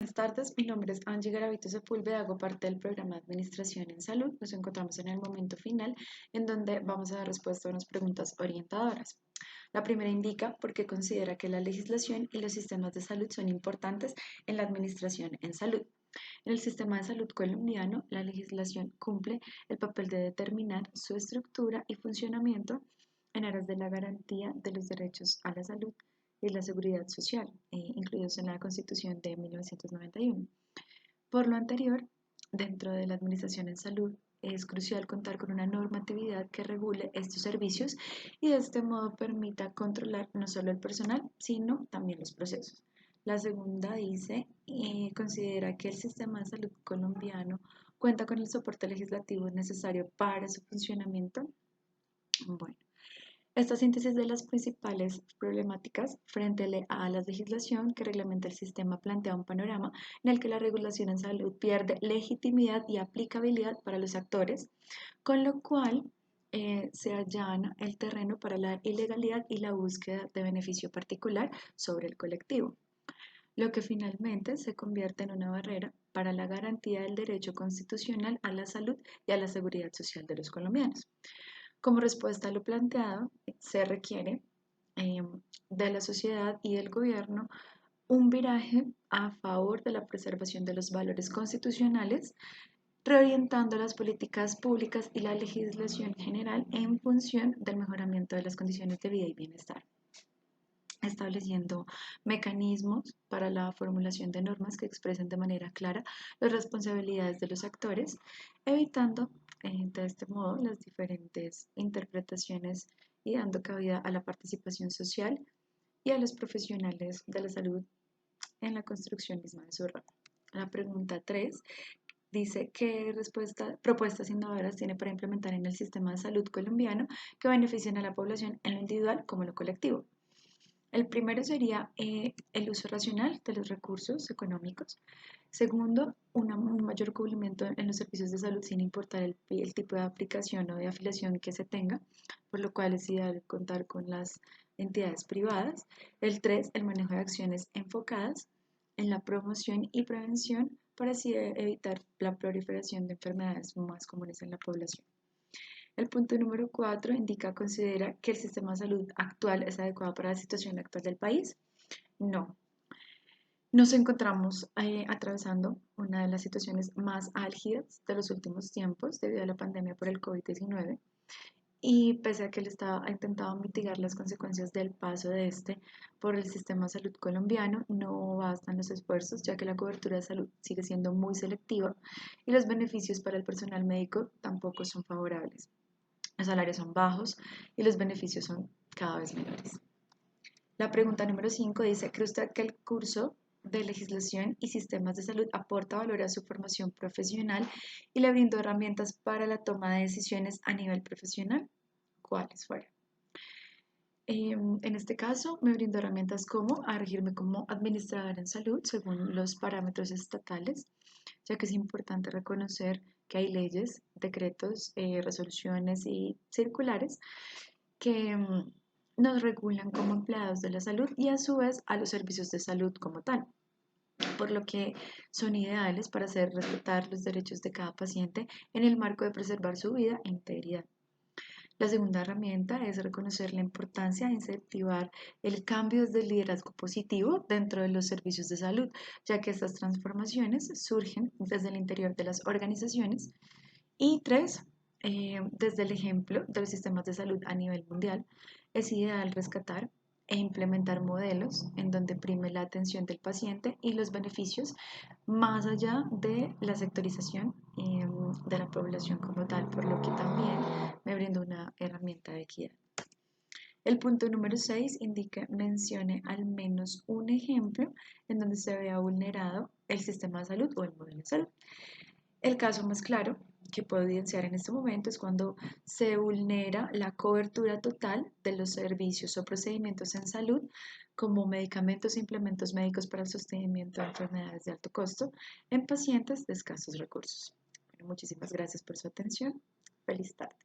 Buenas tardes, mi nombre es Angie Garavito Sepúlveda, hago parte del programa de Administración en Salud. Nos encontramos en el momento final en donde vamos a dar respuesta a unas preguntas orientadoras. La primera indica por qué considera que la legislación y los sistemas de salud son importantes en la administración en salud. En el sistema de salud colombiano, la legislación cumple el papel de determinar su estructura y funcionamiento en aras de la garantía de los derechos a la salud y la seguridad social, incluidos en la Constitución de 1991. Por lo anterior, dentro de la Administración en Salud, es crucial contar con una normatividad que regule estos servicios y de este modo permita controlar no solo el personal, sino también los procesos. La segunda dice, considera que el sistema de salud colombiano cuenta con el soporte legislativo necesario para su funcionamiento. Bueno, esta síntesis de las principales problemáticas frente a la legislación que reglamenta el sistema plantea un panorama en el que la regulación en salud pierde legitimidad y aplicabilidad para los actores, con lo cual se allana el terreno para la ilegalidad y la búsqueda de beneficio particular sobre el colectivo, lo que finalmente se convierte en una barrera para la garantía del derecho constitucional a la salud y a la seguridad social de los colombianos. Como respuesta a lo planteado, se requiere eh, de la sociedad y del gobierno un viraje a favor de la preservación de los valores constitucionales, reorientando las políticas públicas y la legislación general en función del mejoramiento de las condiciones de vida y bienestar, estableciendo mecanismos para la formulación de normas que expresen de manera clara las responsabilidades de los actores, evitando de este modo las diferentes interpretaciones y dando cabida a la participación social y a los profesionales de la salud en la construcción misma de su rama. La pregunta 3 dice: ¿qué propuestas innovadoras tiene para implementar en el sistema de salud colombiano que beneficien a la población en lo individual como en lo colectivo? El primero sería el uso racional de los recursos económicos. Segundo, un mayor cubrimiento en los servicios de salud sin importar el tipo de aplicación o de afiliación que se tenga, por lo cual es ideal contar con las entidades privadas. El 3, el manejo de acciones enfocadas en la promoción y prevención para así evitar la proliferación de enfermedades más comunes en la población. El punto número 4 considera que el sistema de salud actual es adecuado para la situación actual del país. No. Nos encontramos atravesando una de las situaciones más álgidas de los últimos tiempos debido a la pandemia por el COVID-19, y pese a que el Estado ha intentado mitigar las consecuencias del paso de este por el sistema de salud colombiano, no bastan los esfuerzos, ya que la cobertura de salud sigue siendo muy selectiva y los beneficios para el personal médico tampoco son favorables. Los salarios son bajos y los beneficios son cada vez menores. La pregunta número 5 dice: ¿cree usted que el curso de legislación y sistemas de salud aporta valor a su formación profesional y le brindó herramientas para la toma de decisiones a nivel profesional? ¿Cuáles fueron? En este caso, me brindó herramientas como a regirme como administradora en salud según los parámetros estatales, ya que es importante reconocer que hay leyes, decretos, resoluciones y circulares que nos regulan como empleados de la salud y a su vez a los servicios de salud como tal, por lo que son ideales para hacer respetar los derechos de cada paciente en el marco de preservar su vida e integridad. La segunda herramienta es reconocer la importancia de incentivar el cambio desde el liderazgo positivo dentro de los servicios de salud, ya que estas transformaciones surgen desde el interior de las organizaciones. Y 3, desde el ejemplo de los sistemas de salud a nivel mundial, es ideal rescatar e implementar modelos en donde prime la atención del paciente y los beneficios más allá de la sectorización de la población como tal, por lo que también me brinda una herramienta de equidad. El punto número 6 mencione al menos un ejemplo en donde se vea vulnerado el sistema de salud o el modelo de salud. El caso más claro que puedo evidenciar en este momento es cuando se vulnera la cobertura total de los servicios o procedimientos en salud, como medicamentos e implementos médicos para el sostenimiento de enfermedades de alto costo en pacientes de escasos recursos. Bueno, muchísimas gracias por su atención. Feliz tarde.